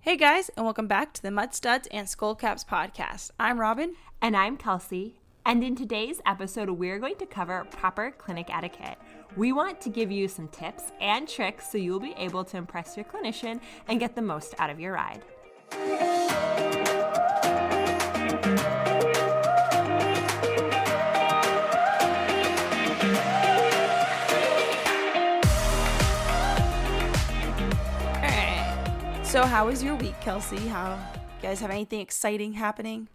Hey guys, and welcome back to the mudstudsskullcaps podcast. I'm Robin. And I'm Kelsey. And in today's episode, we're going to cover proper clinic etiquette. We want to give you some tips and tricks so you'll be able to impress your clinician and get the most out of your ride. So how was your week, Kelsey? You guys have anything exciting happening?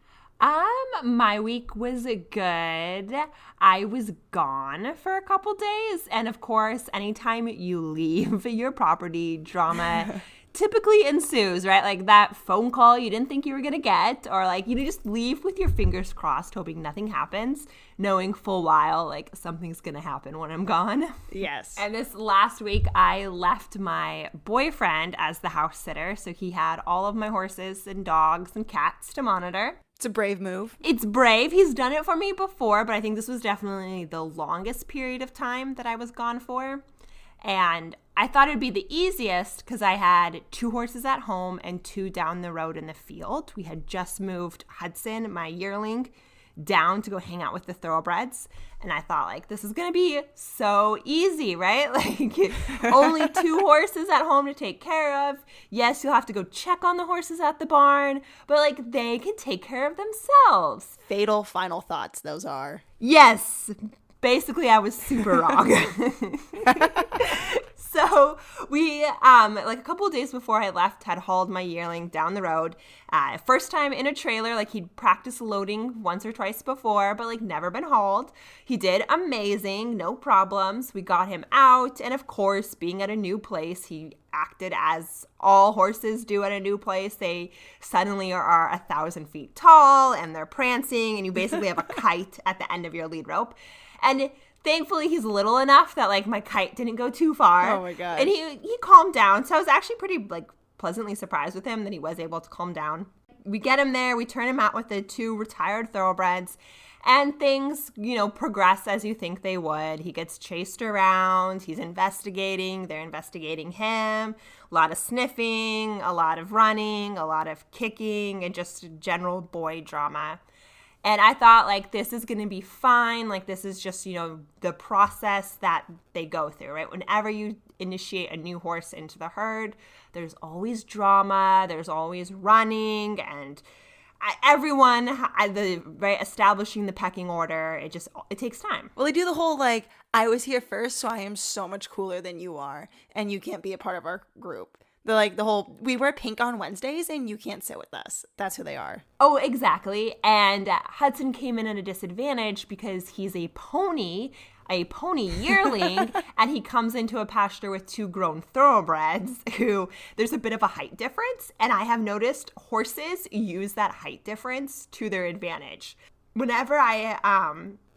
My week was good. I was gone for a couple days. And of course, anytime you leave your property, drama typically ensues, right? Like that phone call you didn't think you were going to get, or like you just leave with your fingers crossed, hoping nothing happens, knowing full well like something's going to happen when I'm gone. Yes. And this last week, I left my boyfriend as the house sitter. So he had all of my horses and dogs and cats to monitor. It's a brave move. It's brave. He's done it for me before, but I think this was definitely the longest period of time that I was gone for. And I thought it'd be the easiest because I had 2 horses at home and 2 down the road in the field. We had just moved Hudson, my yearling, down to go hang out with the thoroughbreds. And I thought, like, this is going to be so easy, right? Like, only 2 horses at home to take care of. Yes, you'll have to go check on the horses at the barn, but, like, they can take care of themselves. Fatal final thoughts, those are. Yes. Basically, I was super wrong. So we, like a couple of days before I left, had hauled my yearling down the road. First time in a trailer, like he'd practiced loading once or twice before, but like never been hauled. He did amazing, no problems. We got him out. And of course, being at a new place, he acted as all horses do at a new place. They suddenly are 1,000 feet tall and they're prancing and you basically have a kite at the end of your lead rope. And thankfully, he's little enough that, like, my kite didn't go too far. Oh, my gosh. And he calmed down. So I was actually pretty, like, pleasantly surprised with him that he was able to calm down. We get him there. We turn him out with the 2 retired thoroughbreds. And things, progress as you think they would. He gets chased around. He's investigating. They're investigating him. A lot of sniffing, a lot of running, a lot of kicking, and just general boy drama. And I thought, like, this is going to be fine. Like, this is just, the process that they go through, right? Whenever you initiate a new horse into the herd, there's always drama. There's always running. And everyone, right, establishing the pecking order, it takes time. Well, they do the whole, like, I was here first, so I am so much cooler than you are, and you can't be a part of our group. The whole, we wear pink on Wednesdays and you can't sit with us. That's who they are. Oh, exactly. And Hudson came in at a disadvantage because he's a pony yearling, and he comes into a pasture with 2 grown thoroughbreds who there's a bit of a height difference. And I have noticed horses use that height difference to their advantage. Whenever I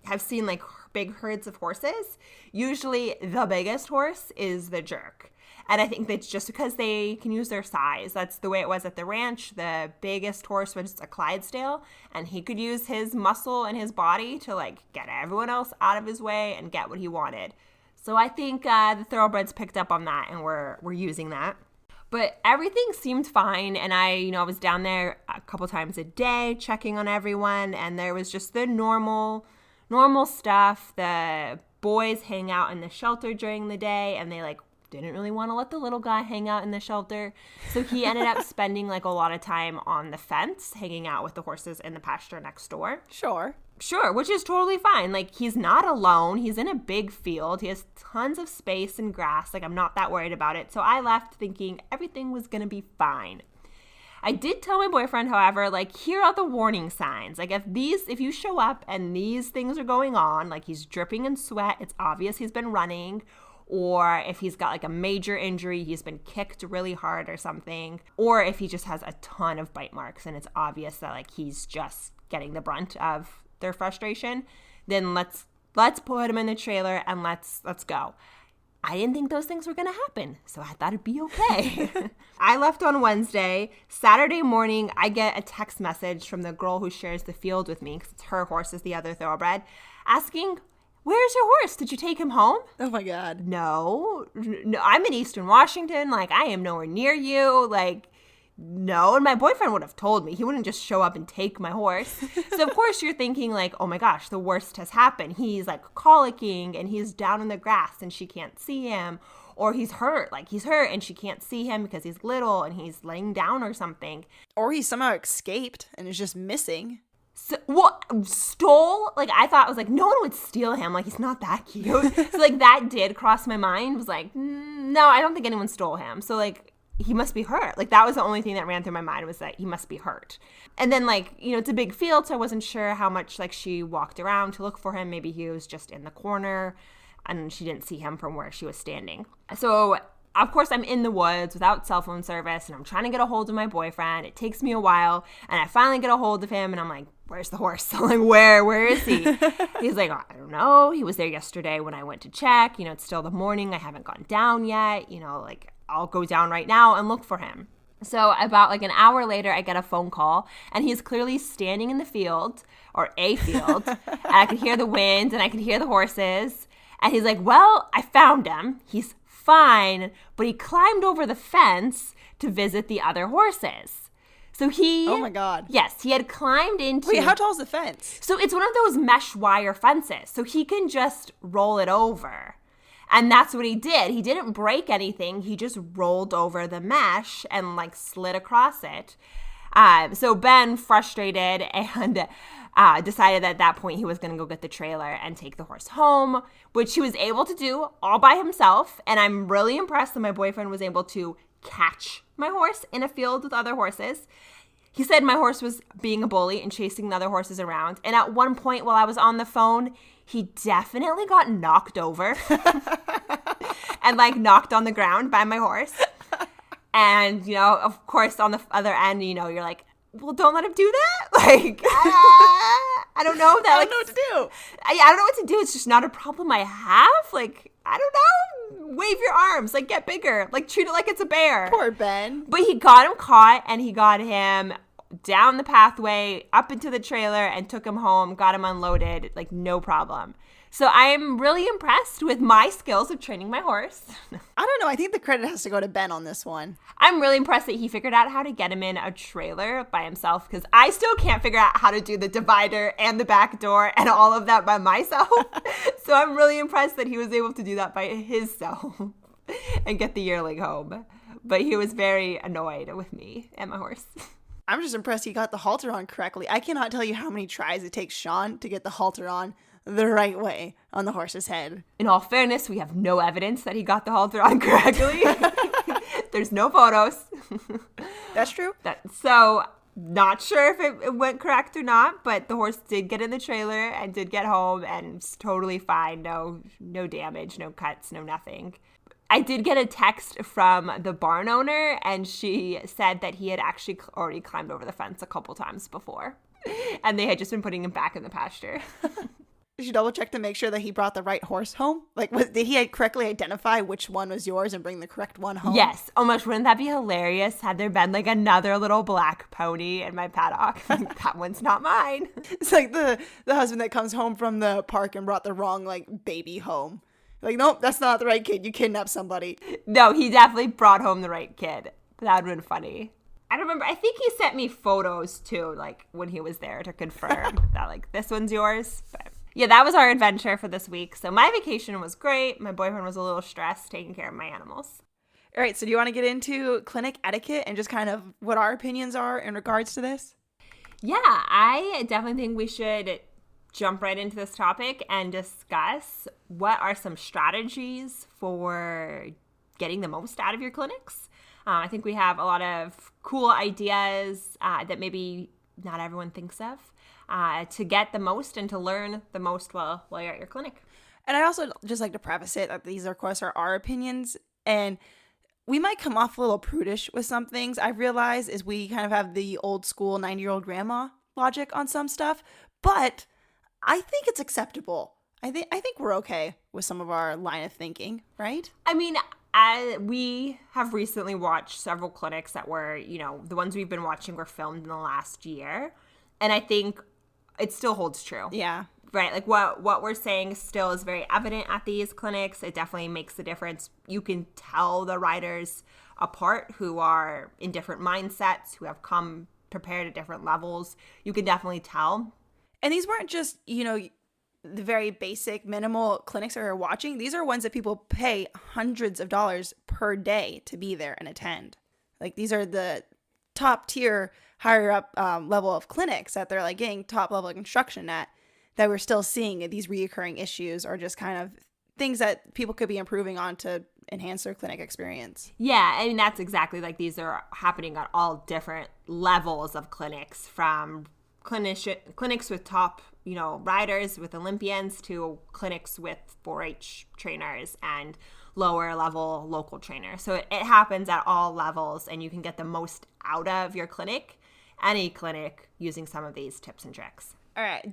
have seen like big herds of horses, usually the biggest horse is the jerk. And I think that's just because they can use their size. That's the way it was at the ranch. The biggest horse was a Clydesdale, and he could use his muscle and his body to like get everyone else out of his way and get what he wanted. So I think the thoroughbreds picked up on that, and we're using that. But everything seemed fine, and I was down there a couple times a day checking on everyone, and there was just the normal stuff. The boys hang out in the shelter during the day, and they like didn't really want to let the little guy hang out in the shelter. So he ended up spending like a lot of time on the fence, hanging out with the horses in the pasture next door. Sure, which is totally fine. Like, he's not alone. He's in a big field. He has tons of space and grass. Like, I'm not that worried about it. So I left thinking everything was going to be fine. I did tell my boyfriend, however, like, here are the warning signs. Like, if you show up and these things are going on, like he's dripping in sweat, it's obvious he's been running, or if he's got like a major injury, he's been kicked really hard or something, or if he just has a ton of bite marks and it's obvious that like he's just getting the brunt of their frustration, then let's put him in the trailer and let's go. I didn't think those things were going to happen, so I thought it'd be okay. I left on Wednesday. Saturday morning, I get a text message from the girl who shares the field with me, because it's her horse is the other thoroughbred, asking, "Where's your horse? Did you take him home?" Oh my God. No, I'm in Eastern Washington. Like, I am nowhere near you. Like, no. And my boyfriend would have told me. He wouldn't just show up and take my horse. So, of course, you're thinking like, oh, my gosh, the worst has happened. He's like colicking and he's down in the grass and she can't see him. Or he's hurt. Like, he's hurt and she can't see him because he's little and he's laying down or something. Or he somehow escaped and is just missing. So, well, stole? Like, I thought, I was like, no one would steal him. Like, he's not that cute. So, like, that did cross my mind. Was like, no, I don't think anyone stole him. So, like, he must be hurt. Like, that was the only thing that ran through my mind, was that he must be hurt. And then, like, you know, it's a big field, so I wasn't sure how much, like, she walked around to look for him. Maybe he was just in the corner and she didn't see him from where she was standing. So, of course, I'm in the woods without cell phone service, and I'm trying to get a hold of my boyfriend. It takes me a while, and I finally get a hold of him, and I'm like, where's the horse? I'm like, where is he? He's like, oh, I don't know. He was there yesterday when I went to check. You know, it's still the morning. I haven't gone down yet. You know, like, I'll go down right now and look for him. So about like an hour later, I get a phone call, and he's clearly standing in the field, or a field, and I could hear the wind, and I could hear the horses. And he's like, well, I found him. He's fine, but he climbed over the fence to visit the other horses. So he... Oh, my God. Yes, he had climbed into... Wait, how tall is the fence? So it's one of those mesh wire fences, so he can just roll it over. And that's what he did. He didn't break anything. He just rolled over the mesh and, like, slid across it. So Ben, frustrated, and decided that at that point he was going to go get the trailer and take the horse home, which he was able to do all by himself. And I'm really impressed that my boyfriend was able to catch my horse in a field with other horses. He said my horse was being a bully and chasing the other horses around. And at one point while I was on the phone, he definitely got knocked over and, like, knocked on the ground by my horse. And, you know, of course, on the other end, you know, you're like, well, don't let him do that. Like, I don't know. That, I like, don't know what to do. I don't know what to do. It's just not a problem I have. Like, I don't know. Wave your arms. Like, get bigger. Like, treat it like it's a bear. Poor Ben. But he got him caught, and he got him down the pathway, up into the trailer, and took him home, got him unloaded, like, no problem. So I am really impressed with my skills of training my horse. I don't know. I think the credit has to go to Ben on this one. I'm really impressed that he figured out how to get him in a trailer by himself, because I still can't figure out how to do the divider and the back door and all of that by myself. So I'm really impressed that he was able to do that by himself and get the yearling home. But he was very annoyed with me and my horse. I'm just impressed he got the halter on correctly. I cannot tell you how many tries it takes Sean to get the halter on the right way on the horse's head. In all fairness, we have no evidence that he got the halter on correctly. There's no photos. That's true. So, not sure if it went correct or not, but the horse did get in the trailer and did get home, and it's totally fine. No damage, no cuts, no nothing. I did get a text from the barn owner, and she said that he had actually already climbed over the fence a couple times before, and they had just been putting him back in the pasture. Did you double check to make sure that he brought the right horse home? Like, did he correctly identify which one was yours and bring the correct one home? Yes. Oh my gosh, wouldn't that be hilarious? Had there been, like, another little black pony in my paddock? Like, that one's not mine. It's like the husband that comes home from the park and brought the wrong, like, baby home. Like, nope, that's not the right kid. You kidnapped somebody. No, he definitely brought home the right kid. That would have been funny. I remember, I think he sent me photos, too, like, when he was there to confirm that, like, this one's yours. But yeah, that was our adventure for this week. So my vacation was great. My boyfriend was a little stressed taking care of my animals. All right, so do you want to get into clinic etiquette and just kind of what our opinions are in regards to this? Yeah, I definitely think we should jump right into this topic and discuss what are some strategies for getting the most out of your clinics. I think we have a lot of cool ideas that maybe not everyone thinks of to get the most and to learn the most while you're at your clinic. And I also just like to preface it that these, of course, are our opinions, and we might come off a little prudish with some things. I realize is we kind of have the old school 90-year-old grandma logic on some stuff, but I think it's acceptable. I think we're okay with some of our line of thinking, right? I mean, we have recently watched several clinics that were, you know, the ones we've been watching were filmed in the last year. And I think it still holds true. Yeah. Right. Like what we're saying still is very evident at these clinics. It definitely makes a difference. You can tell the riders apart who are in different mindsets, who have come prepared at different levels. You can definitely tell. And these weren't just, the very basic minimal clinics that we're watching. These are ones that people pay hundreds of dollars per day to be there and attend. Like, these are the top tier, higher up level of clinics that they're like getting top level instruction at, that we're still seeing these reoccurring issues or just kind of things that people could be improving on to enhance their clinic experience. Yeah, I mean, that's exactly like these are happening at all different levels of clinics, from clinics with top, riders, with Olympians, to clinics with 4-H trainers and lower level local trainers. So it happens at all levels, and you can get the most out of your clinic, any clinic, using some of these tips and tricks. All right.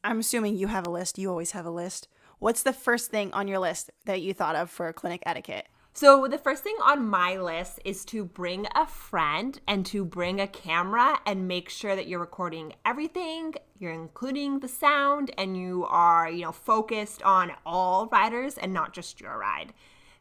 I'm assuming you have a list. You always have a list. What's the first thing on your list that you thought of for clinic etiquette? So the first thing on my list is to bring a friend and to bring a camera and make sure that you're recording everything, you're including the sound, and you are, focused on all riders and not just your ride.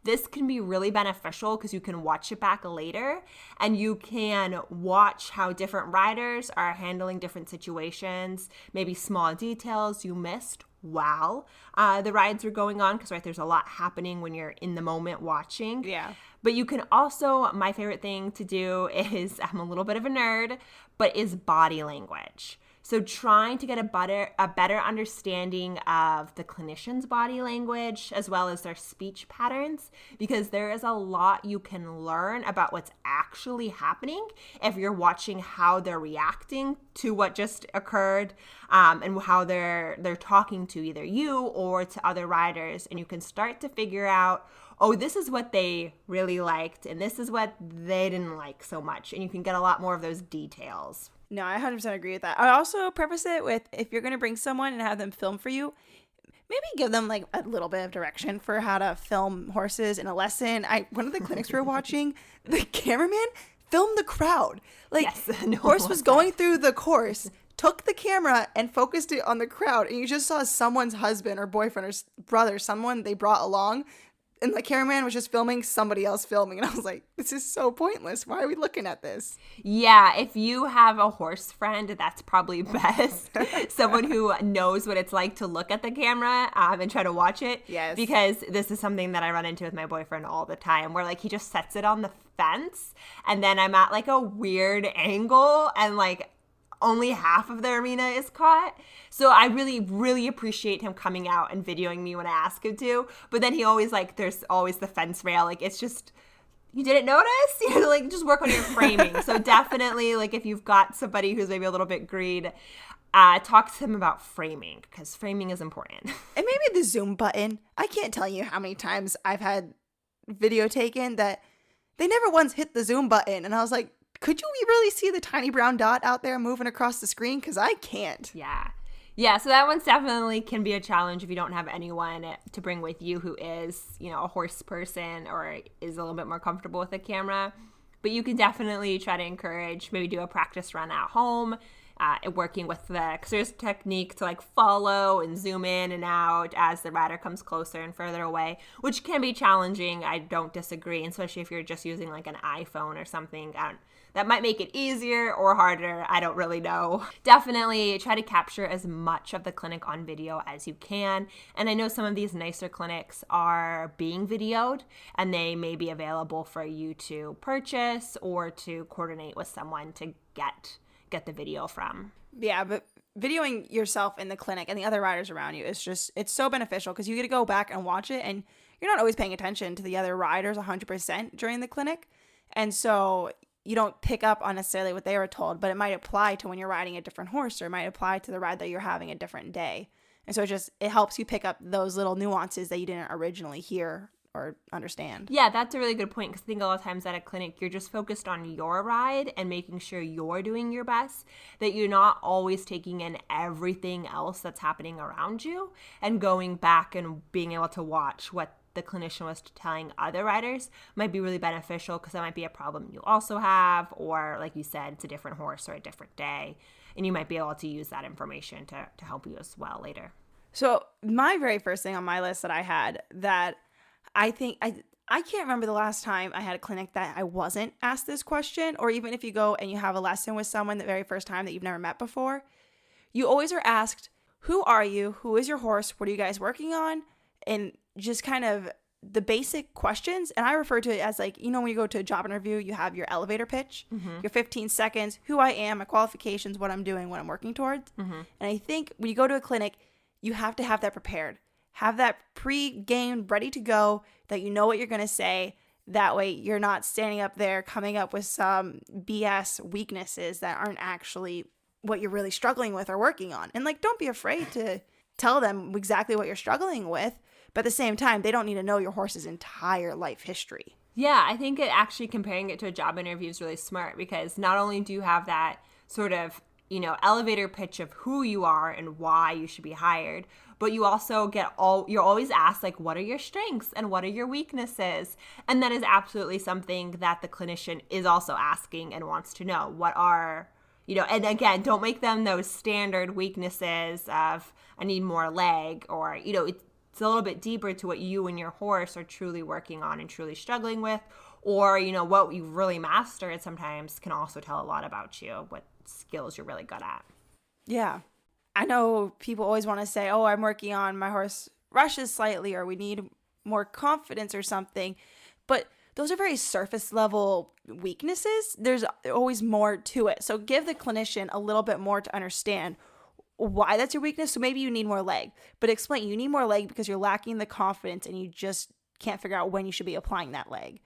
This can be really beneficial because you can watch it back later, and you can watch how different riders are handling different situations, maybe small details you missed while the rides were going on, because there's a lot happening when you're in the moment watching. Yeah. But you can also, my favorite thing to do is, I'm a little bit of a nerd, but is body language. So trying to get a better understanding of the clinician's body language as well as their speech patterns, because there is a lot you can learn about what's actually happening if you're watching how they're reacting to what just occurred, and how they're talking to either you or to other riders. And you can start to figure out, oh, this is what they really liked and this is what they didn't like so much. And you can get a lot more of those details. No, I 100% agree with that. I also preface it with, if you're going to bring someone and have them film for you, maybe give them like a little bit of direction for how to film horses in a lesson. One of the clinics we were watching, the cameraman filmed the crowd. Like, yes, horse was going through the course, took the camera and focused it on the crowd, and you just saw someone's husband or boyfriend or brother, someone they brought along, and the cameraman was just filming somebody else filming. And I was like, this is so pointless. Why are we looking at this? Yeah, if you have a horse friend, that's probably best. Someone who knows what it's like to look at the camera and try to watch it. Yes. Because this is something that I run into with my boyfriend all the time, where like he just sets it on the fence, and then I'm at like a weird angle, and like only half of the arena is caught. So I really, really appreciate him coming out and videoing me when I ask him to. But then he always there's always the fence rail. Like, it's just, you didn't notice? Just work on your framing. So definitely, if you've got somebody who's maybe a little bit green, talk to him about framing, because framing is important. And maybe the zoom button. I can't tell you how many times I've had video taken that they never once hit the zoom button. And I was like, could you really see the tiny brown dot out there moving across the screen? Because I can't. Yeah, so that one's definitely can be a challenge if you don't have anyone to bring with you who is, a horse person or is a little bit more comfortable with the camera. But you can definitely try to encourage, maybe do a practice run at home, working with because there's a technique to follow and zoom in and out as the rider comes closer and further away, which can be challenging. I don't disagree, especially if you're just using an iPhone or something. That might make it easier or harder. I don't really know. Definitely try to capture as much of the clinic on video as you can. And I know some of these nicer clinics are being videoed, and they may be available for you to purchase or to coordinate with someone to get the video from. Yeah, but videoing yourself in the clinic and the other riders around you it's so beneficial, because you get to go back and watch it, and you're not always paying attention to the other riders 100% during the clinic. And so you don't pick up on necessarily what they were told, but it might apply to when you're riding a different horse, or it might apply to the ride that you're having a different day. And so it helps you pick up those little nuances that you didn't originally hear or understand. Yeah, that's a really good point, because I think a lot of times at a clinic, you're just focused on your ride and making sure you're doing your best, that you're not always taking in everything else that's happening around you, and going back and being able to watch what the clinician was telling other riders might be really beneficial, because that might be a problem you also have, or like you said, it's a different horse or a different day, and you might be able to use that information to help you as well later. So my very first thing on my list that I had that I think I can't remember the last time I had a clinic that I wasn't asked this question, or even if you go and you have a lesson with someone the very first time that you've never met before, you always are asked, who are you? Who is your horse? What are you guys working on? And just kind of the basic questions. And I refer to it as like, when you go to a job interview, you have your elevator pitch, your 15 seconds, who I am, my qualifications, what I'm doing, what I'm working towards. And I think when you go to a clinic, you have to have that prepared. Have that pre-game ready to go, that you know what you're going to say. That way you're not standing up there coming up with some BS weaknesses that aren't actually what you're really struggling with or working on. And like, don't be afraid to tell them exactly what you're struggling with. But at the same time, they don't need to know your horse's entire life history. Yeah, I think actually comparing it to a job interview is really smart, because not only do you have that sort of, elevator pitch of who you are and why you should be hired, but you also you're always asked, like, what are your strengths and what are your weaknesses? And that is absolutely something that the clinician is also asking and wants to know. What are, and again, don't make them those standard weaknesses of, I need more leg, or, it's a little bit deeper to what you and your horse are truly working on and truly struggling with, or, what you really mastered sometimes can also tell a lot about you, what skills you're really good at. Yeah. I know people always want to say, oh, I'm working on my horse rushes slightly, or we need more confidence or something. But those are very surface level weaknesses. There's always more to it. So give the clinician a little bit more to understand why that's your weakness. So maybe you need more leg, but explain you need more leg because you're lacking the confidence and you just can't figure out when you should be applying that leg.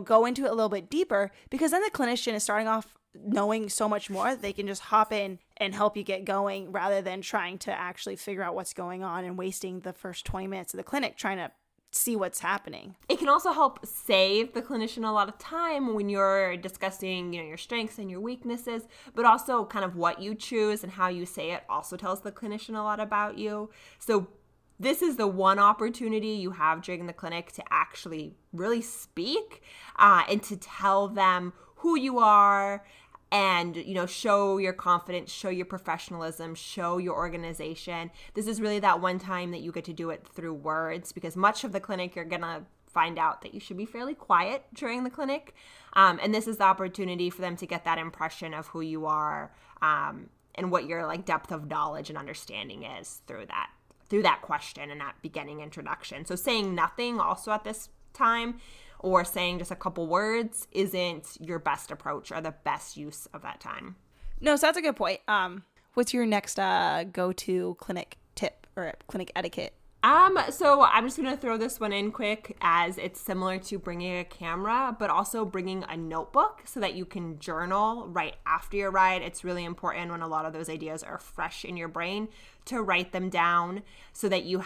Go into it a little bit deeper, because then the clinician is starting off knowing so much more that they can just hop in and help you get going, rather than trying to actually figure out what's going on and wasting the first 20 minutes of the clinic trying to see what's happening. It can also help save the clinician a lot of time when you're discussing, your strengths and your weaknesses, but also kind of what you choose and how you say it also tells the clinician a lot about you. So this is the one opportunity you have during the clinic to actually really speak and to tell them who you are, and, show your confidence, show your professionalism, show your organization. This is really that one time that you get to do it through words, because much of the clinic you're going to find out that you should be fairly quiet during the clinic. And this is the opportunity for them to get that impression of who you are and what your like depth of knowledge and understanding is through that question and that beginning introduction. So saying nothing also at this time, or saying just a couple words, isn't your best approach or the best use of that time. No, so that's a good point. What's your next go-to clinic tip or clinic etiquette? So I'm just going to throw this one in quick, as it's similar to bringing a camera, but also bringing a notebook so that you can journal right after your ride. It's really important when a lot of those ideas are fresh in your brain to write them down, so that you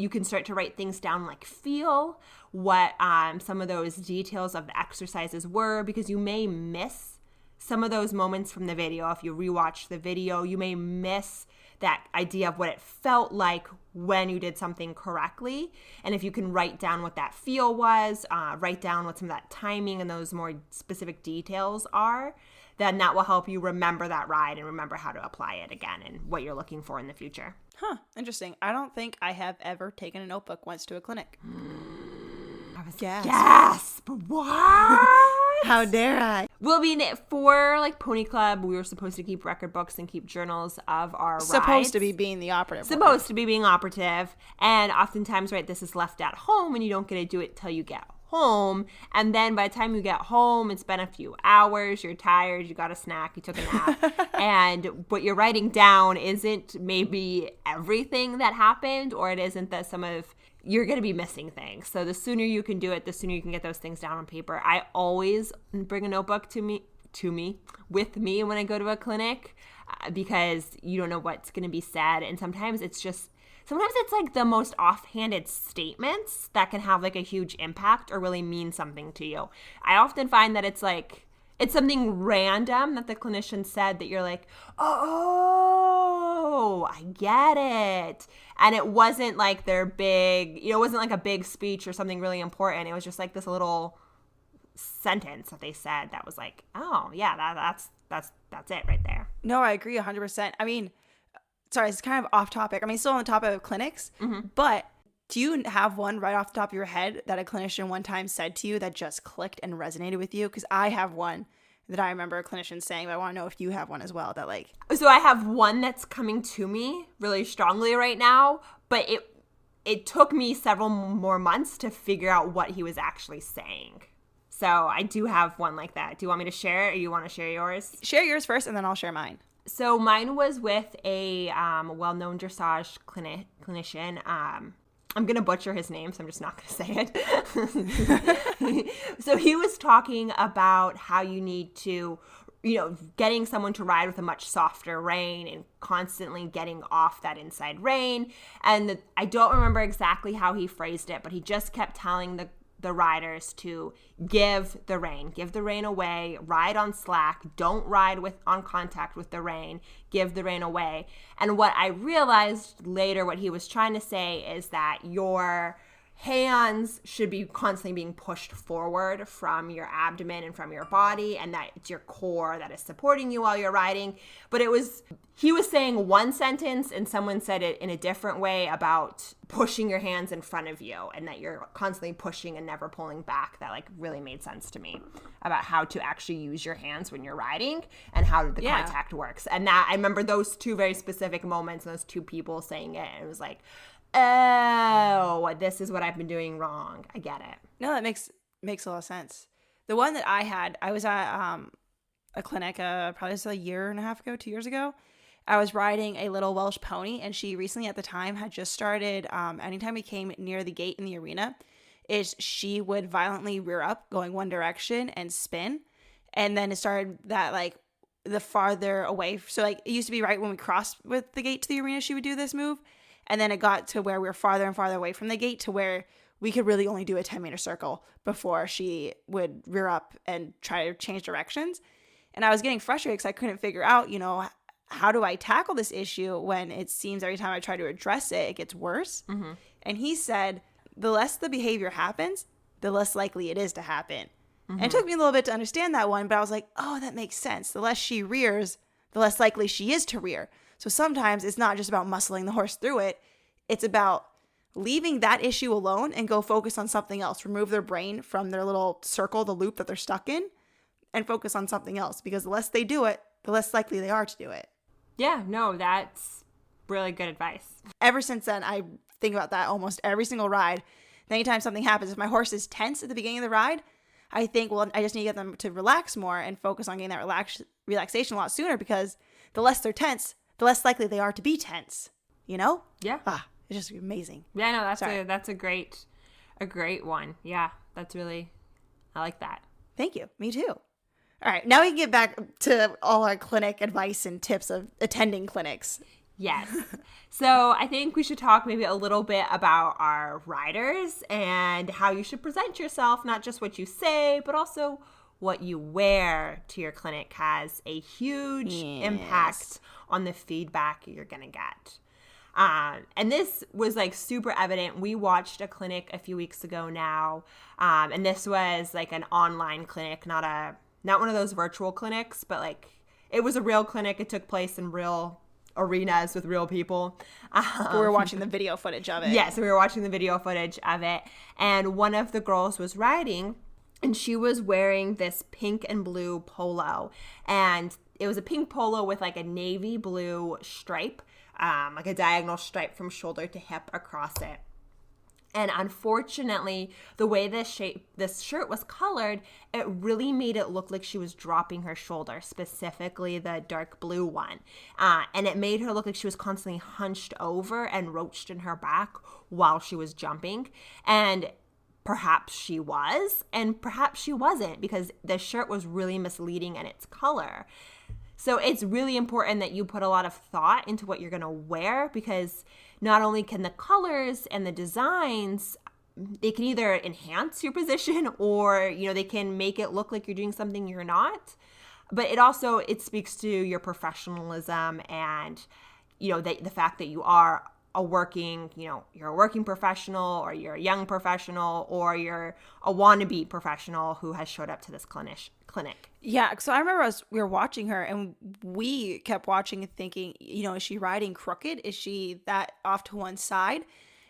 can start to write things down, like feel what some of those details of the exercises were, because you may miss some of those moments from the video. If you rewatch the video, you may miss that idea of what it felt like when you did something correctly. And if you can write down what that feel was, write down what some of that timing and those more specific details are, then that will help you remember that ride and remember how to apply it again and what you're looking for in the future. Huh, interesting. I don't think I have ever taken a notebook once to a clinic. Gasp! What? How dare I? Well, I mean, for like Pony Club, we were supposed to keep record books and keep journals of our rides. Supposed to be being the operative. Supposed to be being operative. And oftentimes, right, this is left at home and you don't get to do it till you get home. And then by the time you get home, it's been a few hours, you're tired, you got a snack, you took a nap. And what you're writing down isn't maybe everything that happened, or it isn't that some of you're going to be missing things. So the sooner you can do it, the sooner you can get those things down on paper. I always bring a notebook with me when I go to a clinic, because you don't know what's going to be said. And sometimes it's like the most offhanded statements that can have like a huge impact or really mean something to you. I often find that it's something random that the clinician said that you're like, oh, I get it. And it wasn't like their big, it wasn't like a big speech or something really important. It was just like this little sentence that they said that was like, oh yeah, that's it right there. No, I agree 100%. I mean, sorry, it's kind of off topic. I mean, still on the topic of clinics, but Do you have one right off the top of your head that a clinician one time said to you that just clicked and resonated with you? Because I have one that I remember a clinician saying, but I want to know if you have one as well that like. So I have one that's coming to me really strongly right now, but it took me several more months to figure out what he was actually saying. So I do have one like that. Do you want me to share it, or you want to share yours? Share yours first, and then I'll share mine. So mine was with a well-known dressage clinician. I'm going to butcher his name, so I'm just not going to say it. So he was talking about how you need to, getting someone to ride with a much softer rein and constantly getting off that inside rein. And I don't remember exactly how he phrased it, but he just kept telling the riders to give the rein away, ride on slack, don't ride on contact with the rein, give the rein away. And what I realized later, what he was trying to say is that your hands should be constantly being pushed forward from your abdomen and from your body, and that it's your core that is supporting you while you're riding. But he was saying one sentence and someone said it in a different way about pushing your hands in front of you and that you're constantly pushing and never pulling back. That like really made sense to me about how to actually use your hands when you're riding and how the contact works. And that I remember those two very specific moments, those two people saying it, and it was like, oh, this is what I've been doing wrong. I get it. No, that makes a lot of sense. The one that I had, I was at a clinic probably a year and a half ago, 2 years ago. I was riding a little Welsh pony, and she recently at the time had just started, anytime we came near the gate in the arena, she would violently rear up going one direction and spin. And then it started that like the farther away. So like it used to be right when we crossed with the gate to the arena, she would do this move. And then it got to where we were farther and farther away from the gate to where we could really only do a 10-meter circle before she would rear up and try to change directions. And I was getting frustrated because I couldn't figure out, how do I tackle this issue when it seems every time I try to address it, it gets worse. Mm-hmm. And he said, the less the behavior happens, the less likely it is to happen. Mm-hmm. And it took me a little bit to understand that one, but I was like, oh, that makes sense. The less she rears, the less likely she is to rear. So sometimes it's not just about muscling the horse through it. It's about leaving that issue alone and go focus on something else. Remove their brain from their little circle, the loop that they're stuck in, and focus on something else. Because the less they do it, the less likely they are to do it. Yeah, no, that's really good advice. Ever since then, I think about that almost every single ride. Anytime something happens, if my horse is tense at the beginning of the ride, I think, well, I just need to get them to relax more and focus on getting that relaxation a lot sooner, because the less they're tense, the less likely they are to be tense. Yeah. It's just amazing. Yeah, no, that's a great one. Yeah, that's really, I like that. Thank you. Me too. All right, now we can get back to all our clinic advice and tips of attending clinics. Yes. So I think we should talk maybe a little bit about our riders and how you should present yourself, not just what you say, but also what you wear to your clinic has a huge impact on the feedback you're going to get. And this was like super evident. We watched a clinic a few weeks ago now, and this was like an online clinic, not one of those virtual clinics, but like it was a real clinic. It took place in real arenas with real people. We were watching the video footage of it. Yes, we were watching the video footage of it. And one of the girls was riding, and she was wearing this pink and blue polo. And it was a pink polo with like a navy blue stripe, like a diagonal stripe from shoulder to hip across it. And unfortunately, the way this shirt was colored, it really made it look like she was dropping her shoulder, specifically the dark blue one. And it made her look like she was constantly hunched over and roached in her back while she was jumping. And perhaps she was, and perhaps she wasn't, because the shirt was really misleading in its color. So it's really important that you put a lot of thought into what you're going to wear, because not only can the colors and the designs, they can either enhance your position or, they can make it look like you're doing something you're not. But it speaks to your professionalism and, the fact that you are you're a working professional, or you're a young professional, or you're a wannabe professional who has showed up to this clinic. Yeah, so I remember we were watching her, and we kept watching and thinking, is she riding crooked? Is she that off to one side?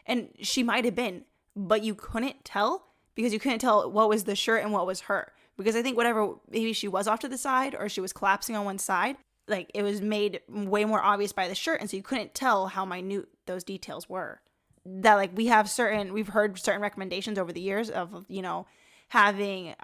And she might have been, but you couldn't tell because you couldn't tell what was the shirt and what was her. Because I think whatever, maybe she was off to the side or she was collapsing on one side, like it was made way more obvious by the shirt. And so you couldn't tell how minute those details were. That like we've heard certain recommendations over the years of, having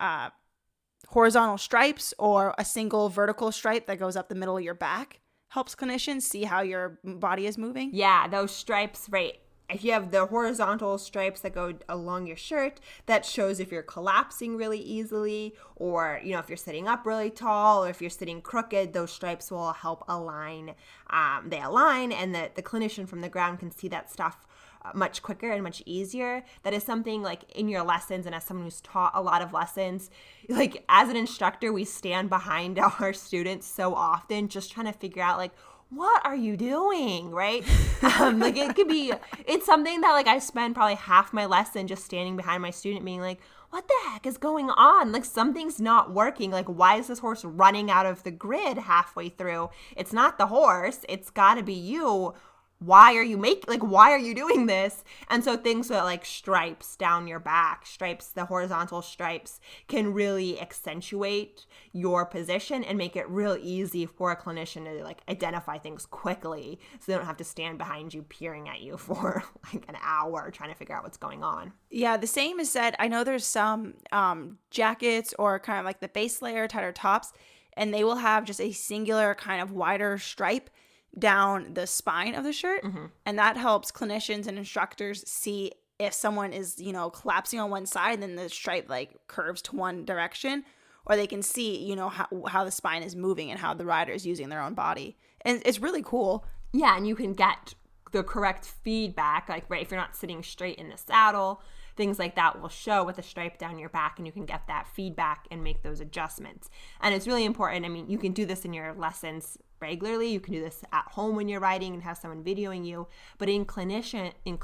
horizontal stripes or a single vertical stripe that goes up the middle of your back helps clinicians see how your body is moving. Yeah, those stripes, right. If you have the horizontal stripes that go along your shirt, that shows if you're collapsing really easily or, if you're sitting up really tall or if you're sitting crooked, those stripes will help align. They align and the clinician from the ground can see that stuff much quicker and much easier. That is something like in your lessons, and as someone who's taught a lot of lessons, like as an instructor, we stand behind our students so often just trying to figure out like, what are you doing, right? Like it's something that like I spend probably half my lesson just standing behind my student being like, what the heck is going on? Like something's not working. Like why is this horse running out of the grid halfway through? It's not the horse. It's got to be you. Why are you doing this? And so things like stripes down your back, the horizontal stripes can really accentuate your position and make it real easy for a clinician to like identify things quickly so they don't have to stand behind you peering at you for like an hour trying to figure out what's going on. Yeah, the same is said. I know there's some jackets or kind of like the base layer, tighter tops, and they will have just a singular kind of wider stripe down the spine of the shirt. Mm-hmm. And that helps clinicians and instructors see if someone is, collapsing on one side and then the stripe like curves to one direction, or they can see, how the spine is moving and how the rider is using their own body. And it's really cool. Yeah, and you can get the correct feedback, like, right, if you're not sitting straight in the saddle, things like that will show with a stripe down your back, and you can get that feedback and make those adjustments. And it's really important. I mean, you can do this in your lessons regularly. You can do this at home when you're riding and have someone videoing you. But in clinicians, in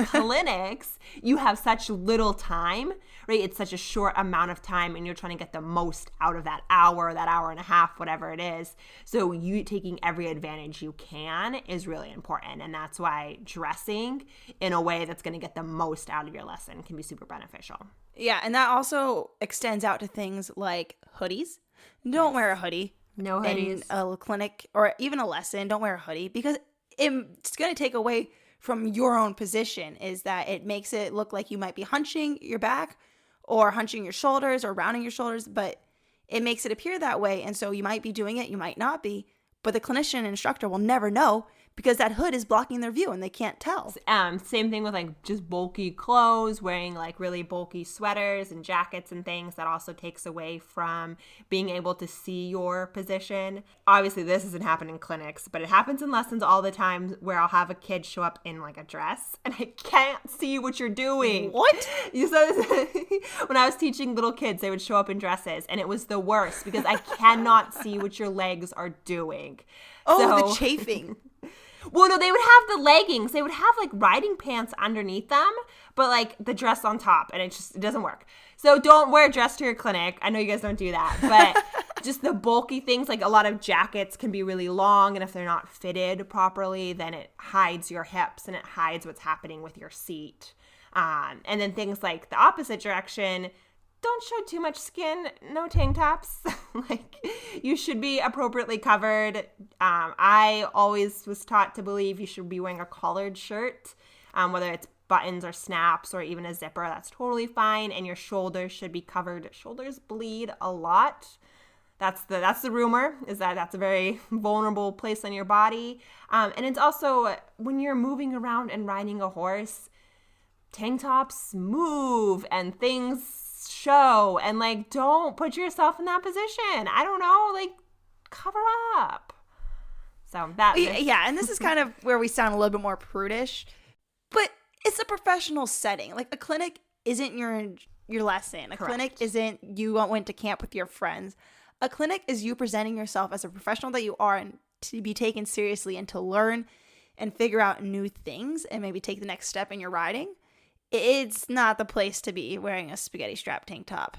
clinics, you have such little time, right? It's such a short amount of time, and you're trying to get the most out of that hour and a half, whatever it is. So you taking every advantage you can is really important. And that's why dressing in a way that's going to get the most out of your lesson can be super beneficial. Yeah, and that also extends out to things like hoodies. Don't wear a hoodie. No hoodies. In a clinic or even a lesson, don't wear a hoodie because it's going to take away from your own position. Is that it makes it look like you might be hunching your back or hunching your shoulders or rounding your shoulders, but it makes it appear that way. And so you might be doing it, you might not be, but the clinician and instructor will never know because that hood is blocking their view and they can't tell. Same thing with like just bulky clothes, wearing like really bulky sweaters and jackets and things. That also takes away from being able to see your position. Obviously, this doesn't happen in clinics, but it happens in lessons all the time where I'll have a kid show up in like a dress and I can't see what you're doing. What? When I was teaching little kids, they would show up in dresses and it was the worst because I cannot see what your legs are doing. Oh, the chafing. Well, no, they would have the leggings. They would have like riding pants underneath them, but like the dress on top, and it doesn't work. So don't wear a dress to your clinic. I know you guys don't do that, but just the bulky things, like a lot of jackets can be really long, and if they're not fitted properly, then it hides your hips and it hides what's happening with your seat. And then things like the opposite direction, don't show too much skin, no tank tops. Like you should be appropriately covered. I always was taught to believe you should be wearing a collared shirt, whether it's buttons or snaps or even a zipper, that's totally fine. And your shoulders should be covered. Shoulders bleed a lot. That's the rumor, is that that's a very vulnerable place on your body. And it's also when you're moving around and riding a horse, tank tops move and things show, and like don't put yourself in that position. I don't know, like cover up. So that and this is kind of where we sound a little bit more prudish, but it's a professional setting. Like a clinic isn't your lesson. A clinic isn't you went to camp with your friends. A clinic is you presenting yourself as a professional that you are and to be taken seriously and to learn and figure out new things and maybe take the next step in your riding. It's not the place to be wearing a spaghetti strap tank top.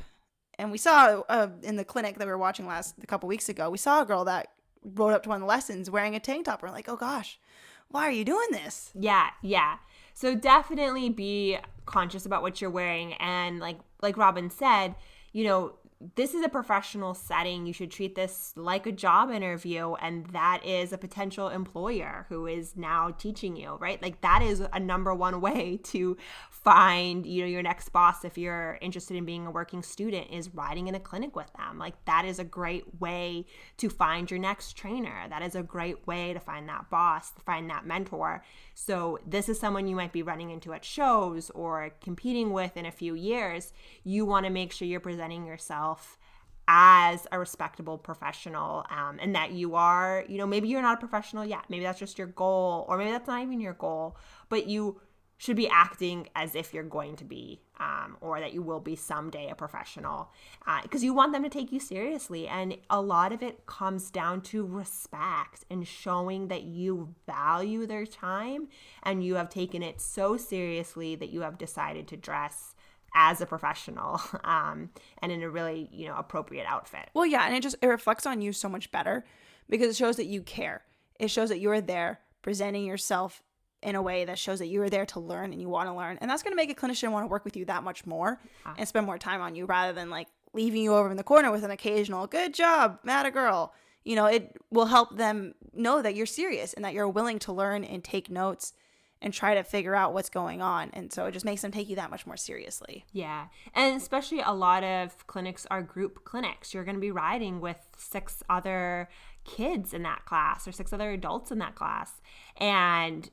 And we saw in the clinic that we were watching a couple weeks ago, we saw a girl that rode up to one of the lessons wearing a tank top. We're like, oh gosh, why are you doing this? Yeah. So definitely be conscious about what you're wearing. And like Robin said, this is a professional setting. You should treat this like a job interview, and that is a potential employer who is now teaching you, right? Like that is a number one way to find, your next boss if you're interested in being a working student, is riding in a clinic with them. Like that is a great way to find your next trainer. That is a great way to find that boss, to find that mentor. So this is someone you might be running into at shows or competing with in a few years. You want to make sure you're presenting yourself as a respectable professional, and that you are, maybe you're not a professional yet. Maybe that's just your goal, or maybe that's not even your goal, but you should be acting as if you're going to be, or that you will be someday a professional, because you want them to take you seriously. And a lot of it comes down to respect and showing that you value their time and you have taken it so seriously that you have decided to dress as a professional, and in a really, appropriate outfit. Well, yeah, and it reflects on you so much better because it shows that you care. It shows that you're there presenting yourself in a way that shows that you are there to learn and you want to learn. And that's going to make a clinician want to work with you that much more and spend more time on you rather than like leaving you over in the corner with an occasional, good job, Matta girl. It will help them know that you're serious and that you're willing to learn and take notes and try to figure out what's going on. And so it just makes them take you that much more seriously. Yeah. And especially a lot of clinics are group clinics. You're going to be riding with 6 other kids in that class or 6 other adults in that class. And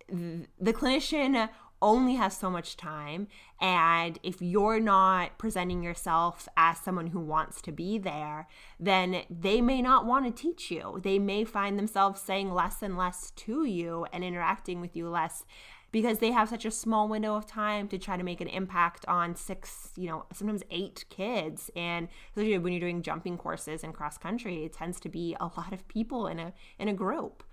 the clinician only has so much time. And if you're not presenting yourself as someone who wants to be there, then they may not want to teach you. They may find themselves saying less and less to you and interacting with you less because they have such a small window of time to try to make an impact on 6, sometimes 8 kids. And especially when you're doing jumping courses and cross country, it tends to be a lot of people in a group.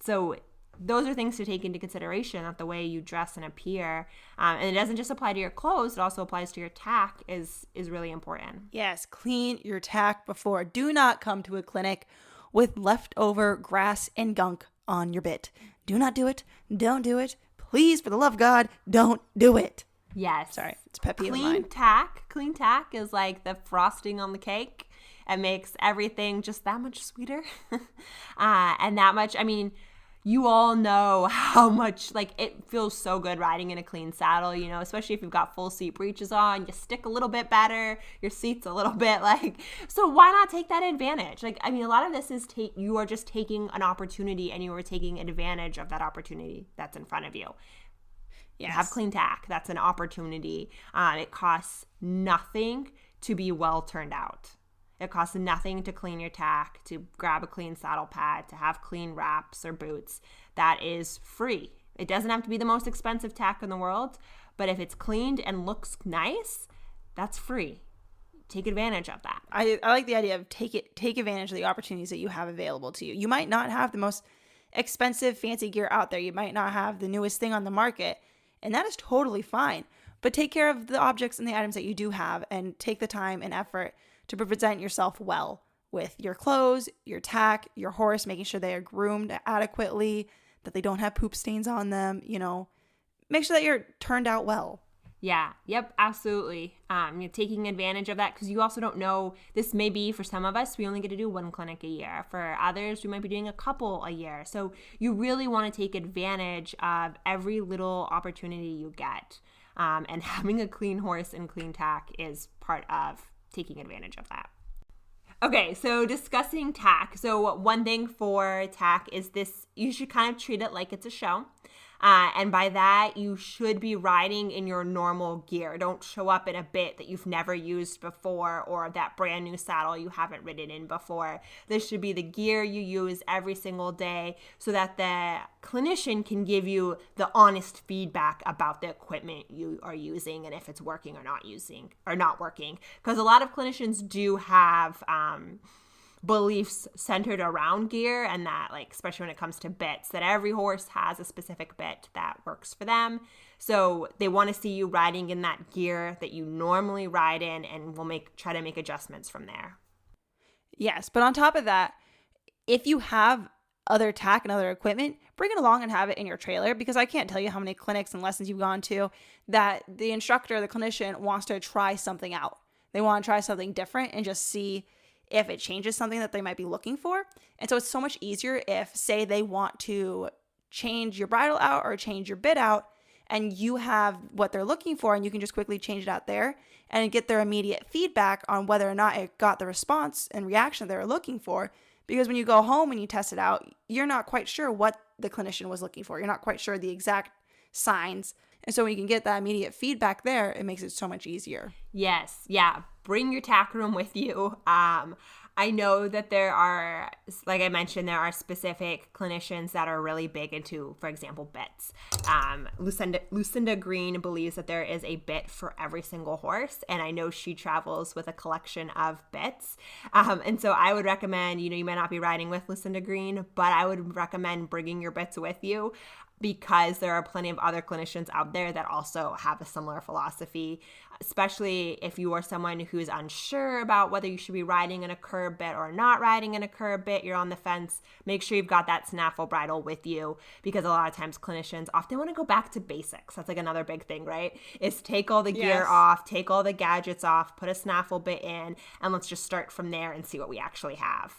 So those are things to take into consideration, that the way you dress and appear. And it doesn't just apply to your clothes, it also applies to your tack is really important. Yes, clean your tack before. Do not come to a clinic with leftover grass and gunk on your bit. Do not do it. Don't do it. Please, for the love of God, don't do it. Yes. Sorry, it's pet peeve of mine. Clean tack is like the frosting on the cake. It makes everything just that much sweeter. And that much, you all know how much, it feels so good riding in a clean saddle, especially if you've got full seat breeches on, you stick a little bit better, your seat's a little bit so why not take that advantage? A lot of this is you are just taking an opportunity and you are taking advantage of that opportunity that's in front of you. Yes. Have clean tack. That's an opportunity. It costs nothing to be well turned out. It costs nothing to clean your tack, to grab a clean saddle pad, to have clean wraps or boots. That is free. It doesn't have to be the most expensive tack in the world, but if it's cleaned and looks nice, that's free. Take advantage of that. I like the idea of take advantage of the opportunities that you have available to you. You might not have the most expensive fancy gear out there. You might not have the newest thing on the market, and that is totally fine. But take care of the objects and the items that you do have and take the time and effort to present yourself well with your clothes, your tack, your horse, making sure they are groomed adequately, that they don't have poop stains on them, make sure that you're turned out well. Yeah, yep, absolutely. You're taking advantage of that because you also don't know, this may be for some of us, we only get to do 1 clinic a year. For others, we might be doing a couple a year. So you really want to take advantage of every little opportunity you get. And having a clean horse and clean tack is part of taking advantage of that. Okay, so discussing tack. So one thing for tack is this, you should kind of treat it like it's a show. And by that, you should be riding in your normal gear. Don't show up in a bit that you've never used before or that brand new saddle you haven't ridden in before. This should be the gear you use every single day so that the clinician can give you the honest feedback about the equipment you are using and if it's working or not working. Because a lot of clinicians do have beliefs centered around gear, and that especially when it comes to bits, that every horse has a specific bit that works for them. So they want to see you riding in that gear that you normally ride in, and will try to make adjustments from there. Yes, but on top of that, if you have other tack and other equipment, bring it along and have it in your trailer, because I can't tell you how many clinics and lessons you've gone to that the instructor, the clinician, wants to try something out. They want to try something different and just see if it changes something that they might be looking for. And so it's so much easier if, say, they want to change your bridle out or change your bit out, and you have what they're looking for, and you can just quickly change it out there and get their immediate feedback on whether or not it got the response and reaction they were looking for. Because when you go home and you test it out, you're not quite sure what the clinician was looking for. You're not quite sure the exact signs. And so when you can get that immediate feedback there, it makes it so much easier. Yes. Yeah. Bring your tack room with you. I know that there are, like I mentioned, there are specific clinicians that are really big into, for example, bits. Lucinda Green believes that there is a bit for every single horse, and I know she travels with a collection of bits. And so I would recommend, you might not be riding with Lucinda Green, but I would recommend bringing your bits with you, because there are plenty of other clinicians out there that also have a similar philosophy, especially if you are someone who's unsure about whether you should be riding in a curb bit or not riding in a curb bit, you're on the fence, make sure you've got that snaffle bridle with you, because a lot of times clinicians often want to go back to basics. That's like another big thing, right? Is take all the gear off, take all the gadgets off, put a snaffle bit in, and let's just start from there and see what we actually have.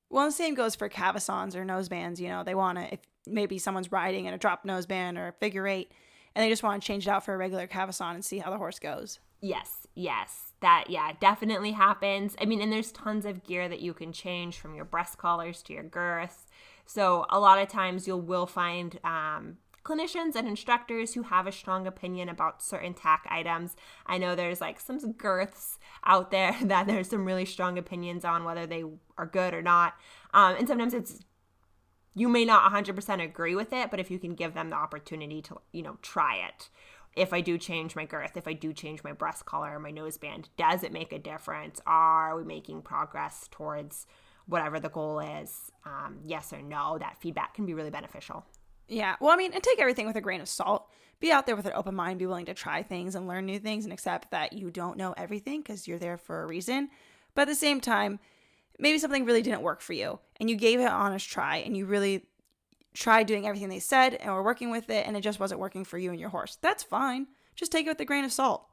Well, the same goes for cavessons or nosebands. They want to, if maybe someone's riding in a drop noseband or a figure eight, and they just want to change it out for a regular cavesson and see how the horse goes. Yes. That, definitely happens. I mean, and there's tons of gear that you can change, from your breast collars to your girths. So a lot of times you will find clinicians and instructors who have a strong opinion about certain tack items. I know there's like some girths out there that there's some really strong opinions on whether they are good or not. And sometimes you may not 100% agree with it, but if you can give them the opportunity to, try it. If I do change my girth, if I do change my breast collar or my noseband, does it make a difference? Are we making progress towards whatever the goal is? Yes or no? That feedback can be really beneficial. Yeah. Well, and take everything with a grain of salt. Be out there with an open mind. Be willing to try things and learn new things, and accept that you don't know everything, because you're there for a reason. But at the same time, maybe something really didn't work for you, and you gave it an honest try, and you really tried doing everything they said and were working with it, and it just wasn't working for you and your horse. That's fine. Just take it with a grain of salt,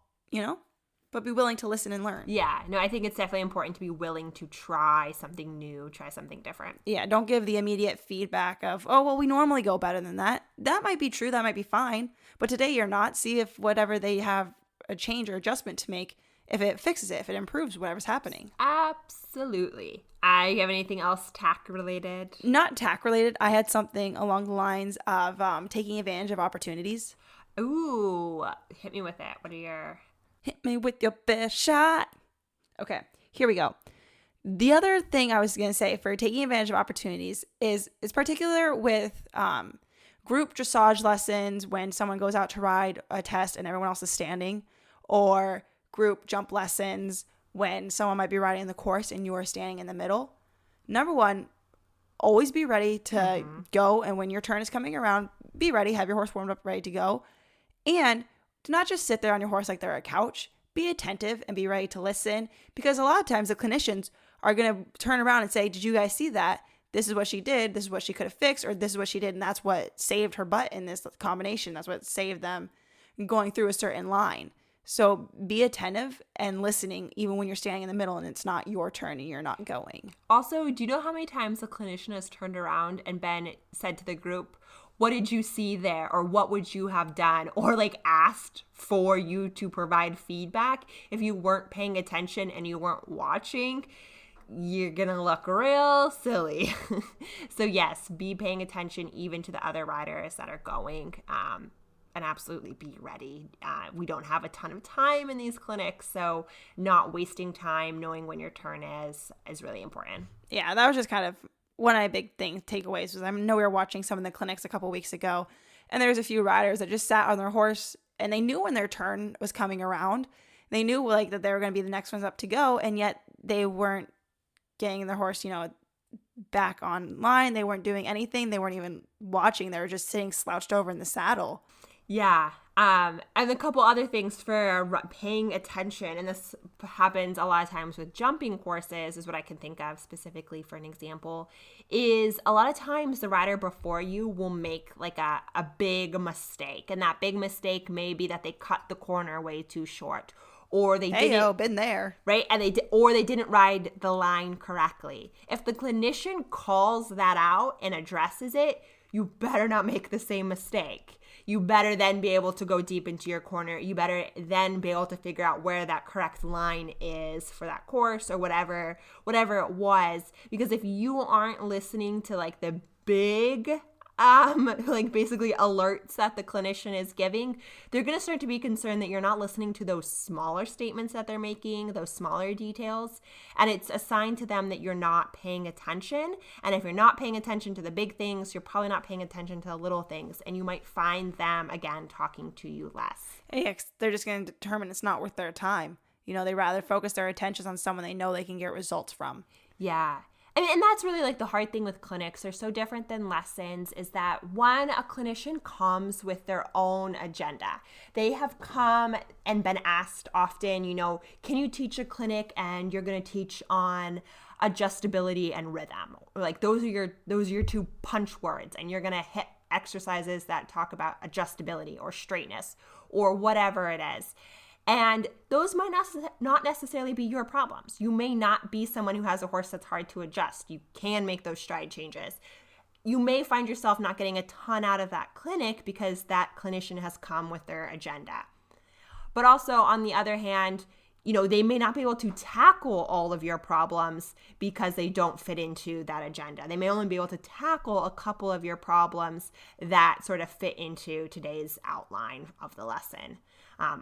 but be willing to listen and learn. Yeah, no, I think it's definitely important to be willing to try something new, try something different. Yeah, don't give the immediate feedback of, oh, well, we normally go better than that. That might be true, that might be fine, but today you're not. See if whatever they have a change or adjustment to make, if it fixes it, if it improves whatever's happening. Absolutely. You have anything else tack related? Not tack related. I had something along the lines of taking advantage of opportunities. Ooh, hit me with it. What are your... Hit me with your best shot. Okay, here we go. The other thing I was going to say for taking advantage of opportunities is particular with group dressage lessons, when someone goes out to ride a test and everyone else is standing, or group jump lessons when someone might be riding the course and you are standing in the middle. Number one, always be ready to go, and when your turn is coming around, be ready, have your horse warmed up, ready to go. And do not just sit there on your horse like they're a couch. Be attentive and be ready to listen, because a lot of times the clinicians are going to turn around and say, did you guys see that? This is what she did. This is what she could have fixed, or this is what she did, and that's what saved her butt in this combination. That's what saved them going through a certain line. So be attentive and listening, even when you're standing in the middle and it's not your turn and you're not going. Also, do you know how many times the clinician has turned around and said to the group, what did you see there? Or what would you have done? Or asked for you to provide feedback. If you weren't paying attention and you weren't watching, you're going to look real silly. So yes, be paying attention even to the other riders that are going. And absolutely be ready. We don't have a ton of time in these clinics, so not wasting time, knowing when your turn is really important. Yeah, that was just kind of one of my big takeaways. Was I know we were watching some of the clinics a couple weeks ago, and there's a few riders that just sat on their horse, and they knew when their turn was coming around. They knew that they were going to be the next ones up to go, and yet they weren't getting their horse, back online. They weren't doing anything. They weren't even watching. They were just sitting slouched over in the saddle. Yeah, And a couple other things for paying attention, and this happens a lot of times with jumping courses, is what I can think of specifically for an example, is a lot of times the rider before you will make like a big mistake. And that big mistake may be that they cut the corner way too short, or they didn't. Been there. Right? And they didn't ride the line correctly. If the clinician calls that out and addresses it, you better not make the same mistake. You better then be able to go deep into your corner. You better then be able to figure out where that correct line is for that course or whatever it was. Because if you aren't listening to like the big like basically alerts that the clinician is giving, they're going to start to be concerned that you're not listening to those smaller statements that they're making, those smaller details. And it's a sign to them that you're not paying attention. And if you're not paying attention to the big things, you're probably not paying attention to the little things. And you might find them, again, talking to you less. Yeah, they're just going to determine it's not worth their time. You know, they rather focus their attentions on someone they know they can get results from. Yeah. And that's really like the hard thing with clinics. They're so different than lessons, is that one, a clinician comes with their own agenda. They have come and been asked often, you know, can you teach a clinic and you're going to teach on adjustability and rhythm? Like those are your two punch words, and you're going to hit exercises that talk about adjustability or straightness or whatever it is. And those might not necessarily be your problems. You may not be someone who has a horse that's hard to adjust. You can make those stride changes. You may find yourself not getting a ton out of that clinic because that clinician has come with their agenda. But also, on the other hand, you know, they may not be able to tackle all of your problems because they don't fit into that agenda. They may only be able to tackle a couple of your problems that sort of fit into today's outline of the lesson.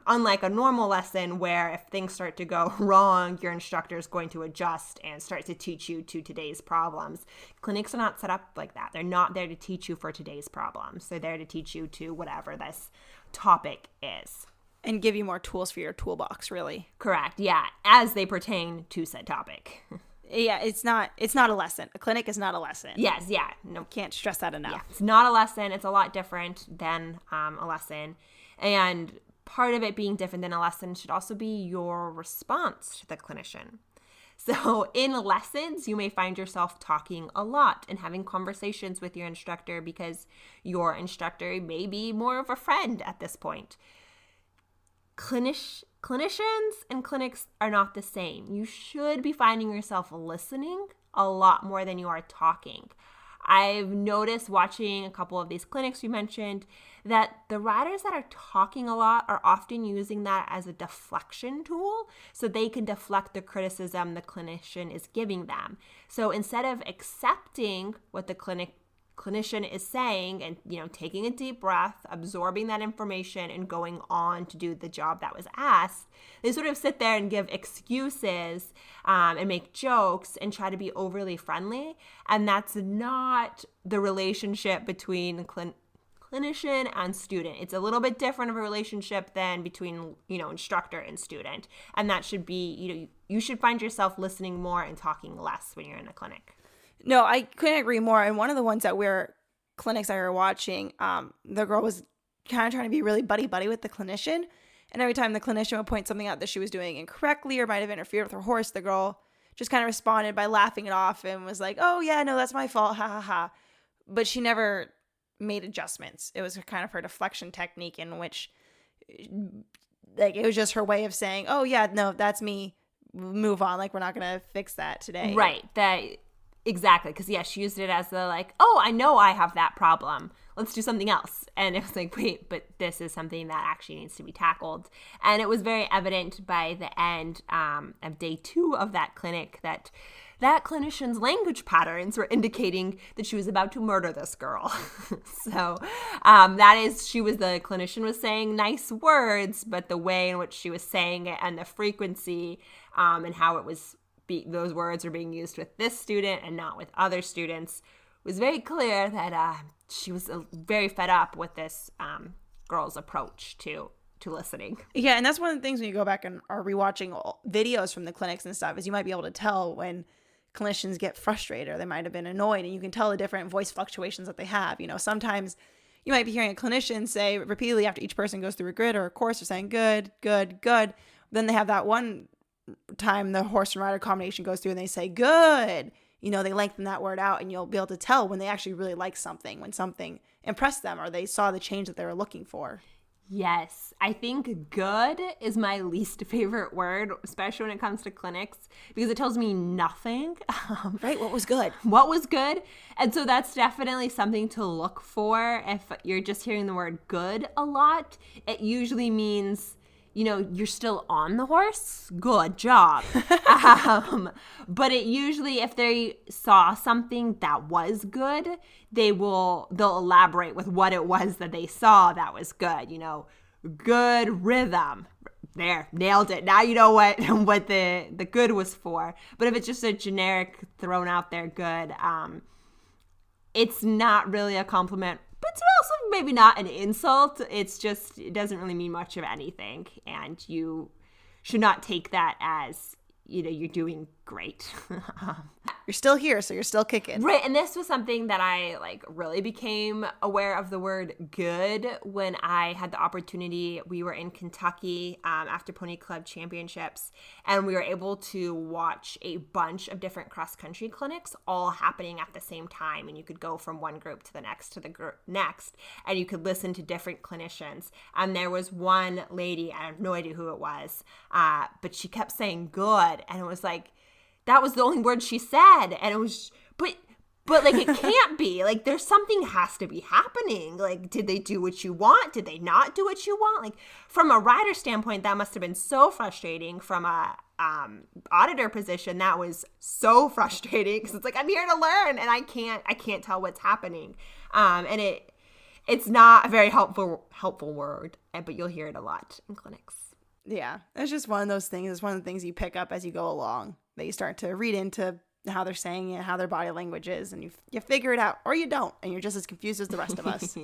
Unlike a normal lesson where if things start to go wrong, your instructor is going to adjust and start to teach you to today's problems. Clinics are not set up like that. They're not there to teach you for today's problems. They're there to teach you to whatever this topic is. And give you more tools for your toolbox, really. Correct. Yeah. As they pertain to said topic. Yeah, it's not a lesson. A clinic is not a lesson. Yes. Yeah. No, can't stress that enough. Yeah, it's not a lesson. It's a lot different than a lesson. And part of it being different than a lesson should also be your response to the clinician. So in lessons, you may find yourself talking a lot and having conversations with your instructor because your instructor may be more of a friend at this point. Clinicians and clinics are not the same. You should be finding yourself listening a lot more than you are talking. I've noticed watching a couple of these clinics you mentioned that the riders that are talking a lot are often using that as a deflection tool so they can deflect the criticism the clinician is giving them. So instead of accepting what the clinician is saying and, you know, taking a deep breath, absorbing that information and going on to do the job that was asked, they sort of sit there and give excuses and make jokes and try to be overly friendly. And that's not the relationship between clinician and student. It's a little bit different of a relationship than between, you know, instructor and student. And that should be, you know, you should find yourself listening more and talking less when you're in a clinic. No, I couldn't agree more. And one of the ones that clinics I were watching, the girl was kind of trying to be really buddy-buddy with the clinician. And every time the clinician would point something out that she was doing incorrectly or might have interfered with her horse, the girl just kind of responded by laughing it off and was like, oh, yeah, no, that's my fault, ha, ha, ha. But she never made adjustments. It was kind of her deflection technique in which, like, it was just her way of saying, oh, yeah, no, that's me, move on, like, we're not going to fix that today. Right, exactly, because, yeah, she used it as the, like, oh, I know I have that problem. Let's do something else. And it was like, wait, but this is something that actually needs to be tackled. And it was very evident by the end of day 2 of that clinic that clinician's language patterns were indicating that she was about to murder this girl. So the clinician was saying nice words, but the way in which she was saying it and the frequency and how it was those words are being used with this student and not with other students was very clear that she was very fed up with this girl's approach to listening. Yeah, and that's one of the things when you go back and are rewatching videos from the clinics and stuff is you might be able to tell when clinicians get frustrated or they might have been annoyed, and you can tell the different voice fluctuations that they have. You know, sometimes you might be hearing a clinician say repeatedly after each person goes through a grid or a course, they're saying good, good, good. Then they have that one time the horse and rider combination goes through and they say good. You know, they lengthen that word out, and you'll be able to tell when they actually really like something, when something impressed them or they saw the change that they were looking for. Yes, I think good is my least favorite word, especially when it comes to clinics, because it tells me nothing. Right? What was good? What was good? And so that's definitely something to look for. If you're just hearing the word good a lot, it usually means, you know, you're still on the horse. Good job. But it usually, if they saw something that was good, they'll elaborate with what it was that they saw that was good. You know, good rhythm. There, nailed it. Now you know what the good was for. But if it's just a generic thrown out there good, it's not really a compliment. But it's also maybe not an insult. It's just, it doesn't really mean much of anything. And you should not take that as, you know, you're doing great. You're still here, so you're still kicking. Right. And this was something that I really became aware of the word good when I had the opportunity. We were in Kentucky after Pony Club Championships, and we were able to watch a bunch of different cross-country clinics all happening at the same time. And you could go from one group to the next to the next, and you could listen to different clinicians. And there was one lady, I have no idea who it was, but she kept saying good. And it was like, that was the only word she said. And it was, but like, it can't be. Like, there's something has to be happening. Like, did they do what you want? Did they not do what you want? Like, from a rider standpoint, that must have been so frustrating. From a auditor position, that was so frustrating, because it's like, I'm here to learn, and I can't tell what's happening. And it's not a very helpful word, but you'll hear it a lot in clinics. Yeah, it's just one of those things. It's one of the things you pick up as you go along, that you start to read into how they're saying it, how their body language is, and you figure it out, or you don't, and you're just as confused as the rest of us.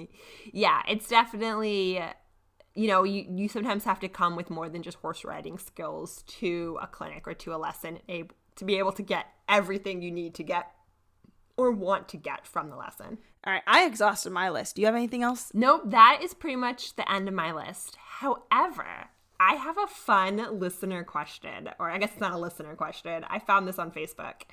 Yeah, it's definitely, you know, you sometimes have to come with more than just horse riding skills to a clinic or to a lesson to be able to get everything you need to get or want to get from the lesson. All right, I exhausted my list. Do you have anything else? Nope, that is pretty much the end of my list. However, I have a fun listener question, or I guess it's not a listener question. I found this on Facebook.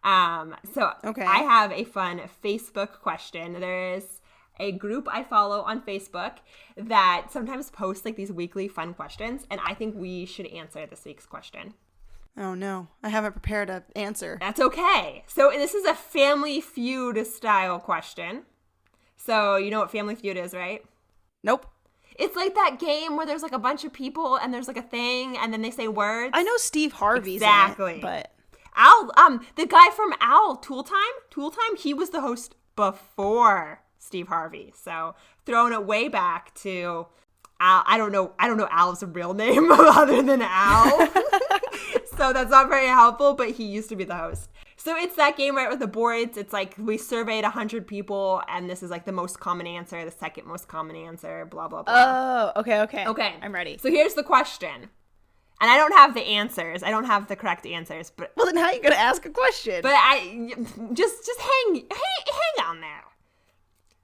Okay. I have a fun Facebook question. There is a group I follow on Facebook that sometimes posts like these weekly fun questions, and I think we should answer this week's question. Oh no, I haven't prepared an answer. That's okay. So this is a Family Feud style question. So you know what Family Feud is, right? Nope. It's like that game where there's like a bunch of people and there's like a thing and then they say words. I know Steve Harvey's exactly. in it, but Al, the guy from Tool Time, he was the host before Steve Harvey. So throwing it way back to Al. I don't know Al's real name other than Al. So that's not very helpful, but he used to be the host. So it's that game, right, with the boards. It's like we surveyed 100 people, and this is like the most common answer, the second most common answer, blah, blah, blah. Oh, okay. Okay. I'm ready. So here's the question. And I don't have the answers. I don't have the correct answers. But well, then how are you going to ask a question? But I just hang on there.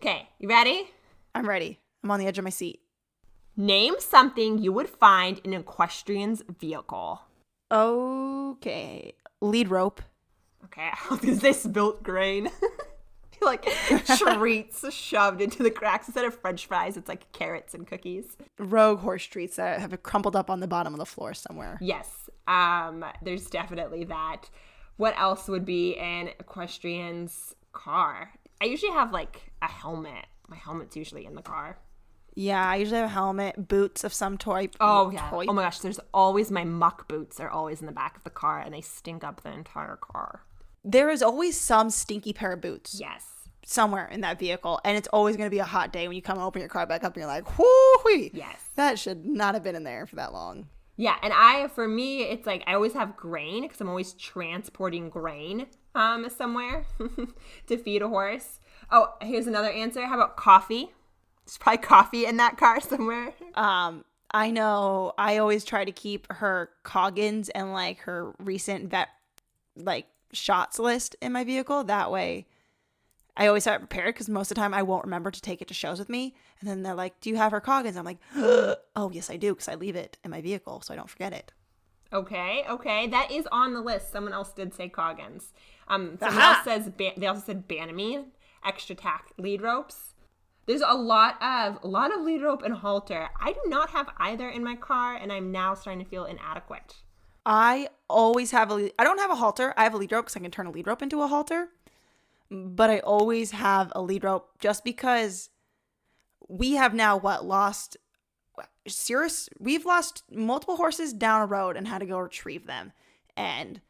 Okay, you ready? I'm ready. I'm on the edge of my seat. Name something you would find in an equestrian's vehicle. Okay. Lead rope. Okay, I was going to say spilt grain. Like treats shoved into the cracks. Instead of French fries, it's like carrots and cookies. Rogue horse treats that have crumpled up on the bottom of the floor somewhere. Yes, there's definitely that. What else would be in equestrian's car? I usually have like a helmet. My helmet's usually in the car. Yeah, I usually have a helmet, boots of some type. Oh, yeah. Oh, my gosh. There's always my muck boots are always in the back of the car, and they stink up the entire car. There is always some stinky pair of boots. Yes. Somewhere in that vehicle, and it's always going to be a hot day when you come open your car back up and you're like, whoo-wee. Yes. That should not have been in there for that long. Yeah, and for me, it's like I always have grain because I'm always transporting grain somewhere to feed a horse. Oh, here's another answer. How about coffee? There's probably coffee in that car somewhere. I know I always try to keep her Coggins and like her recent vet like shots list in my vehicle. That way I always have it prepared because most of the time I won't remember to take it to shows with me. And then they're like, do you have her Coggins? I'm like, oh, yes, I do, because I leave it in my vehicle so I don't forget it. Okay. That is on the list. Someone else did say Coggins. Someone else says, they also said Banamine, extra tack lead ropes. There's a lot of lead rope and halter. I do not have either in my car, and I'm now starting to feel inadequate. I always have I don't have a halter. I have a lead rope because I can turn a lead rope into a halter. But I always have a lead rope just because we have now we've lost multiple horses down a road and had to go retrieve them. And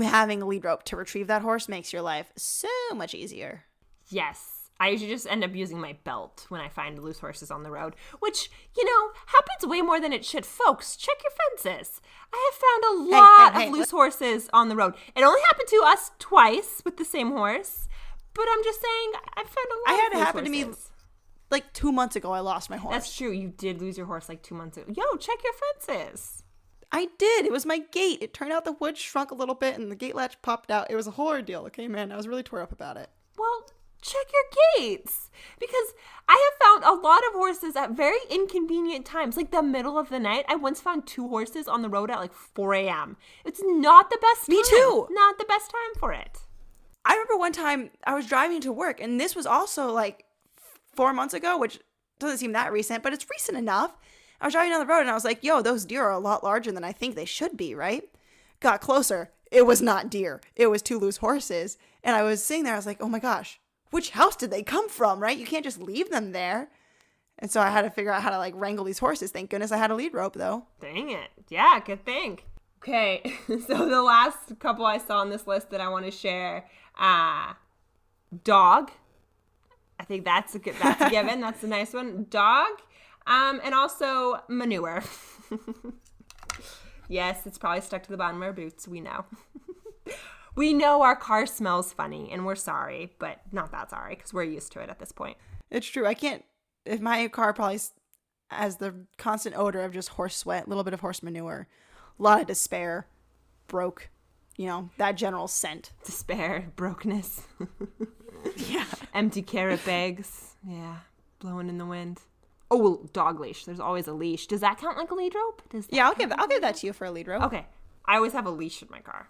having a lead rope to retrieve that horse makes your life so much easier. Yes. I usually just end up using my belt when I find loose horses on the road, which, happens way more than it should. Folks, check your fences. I have found a lot of loose horses on the road. It only happened to us twice with the same horse, but I'm just saying I found a lot of loose horses. I had it happen to me like 2 months ago. I lost my horse. That's true. You did lose your horse like 2 months ago. Yo, check your fences. I did. It was my gate. It turned out the wood shrunk a little bit and the gate latch popped out. It was a whole ordeal. Okay, man. I was really tore up about it. Well, check your gates, because I have found a lot of horses at very inconvenient times, like the middle of the night. I once found 2 horses on the road at like 4 a.m. It's not the best time. Me too. Not the best time for it. I remember one time I was driving to work, and this was also like 4 months ago, which doesn't seem that recent, but it's recent enough. I was driving down the road, and I was like, yo, those deer are a lot larger than I think they should be, right? Got closer. It was not deer. It was 2 loose horses. And I was sitting there, I was like, oh my gosh. Which house did they come from, right? You can't just leave them there. And so I had to figure out how to like wrangle these horses. Thank goodness I had a lead rope though. Dang it. Yeah, good thing. Okay, so the last couple I saw on this list that I want to share, dog. I think that's a given. That's a nice one. Dog. And also manure. Yes, it's probably stuck to the bottom of our boots. We know. We know our car smells funny, and we're sorry, but not that sorry, because we're used to it at this point. It's true. If my car probably has the constant odor of just horse sweat, a little bit of horse manure, a lot of despair, broke, that general scent. Despair, brokenness. Yeah. Empty carrot bags. Yeah. Blowing in the wind. Oh, well, dog leash. There's always a leash. Does that count like a lead rope? I'll give that to you for a lead rope. Okay. I always have a leash in my car.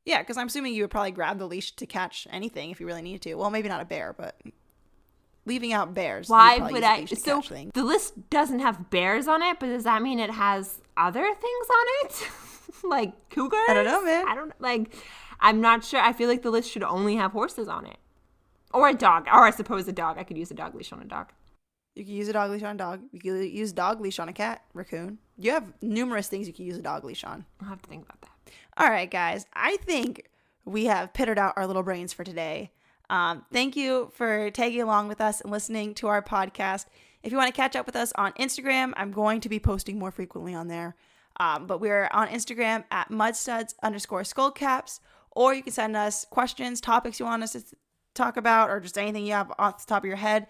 Yeah, because I'm assuming you would probably grab the leash to catch anything if you really needed to. Well, maybe not a bear, but leaving out bears. Why would I? So the list doesn't have bears on it, but does that mean it has other things on it? Like cougars? I don't know, man. I'm not sure. I feel like the list should only have horses on it. Or a dog. Or I suppose a dog. I could use a dog leash on a dog. You can use a dog leash on a dog. You can use dog leash on a cat, raccoon. You have numerous things you can use a dog leash on. I'll have to think about that. All right, guys. I think we have pittered out our little brains for today. Thank you for tagging along with us and listening to our podcast. If you want to catch up with us on Instagram, I'm going to be posting more frequently on there. But we're on Instagram at mudstudsskullcaps, or you can send us questions, topics you want us to talk about, or just anything you have off the top of your head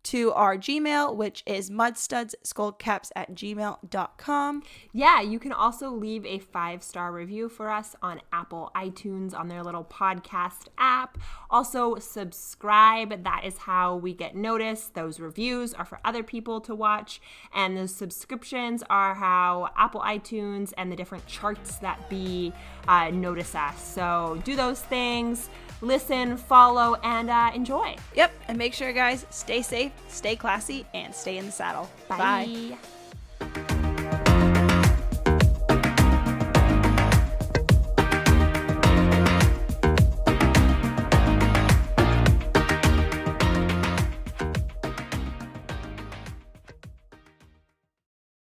to our Gmail, which is mudstudsskullcaps@gmail.com. Yeah, you can also leave a 5-star review for us on Apple iTunes on their little podcast app. Also, subscribe. That is how we get noticed. Those reviews are for other people to watch, and those subscriptions are how Apple iTunes and the different charts that be notice us. So do those things. Listen, follow, and enjoy. Yep. And make sure, guys, stay safe, stay classy, and stay in the saddle. Bye.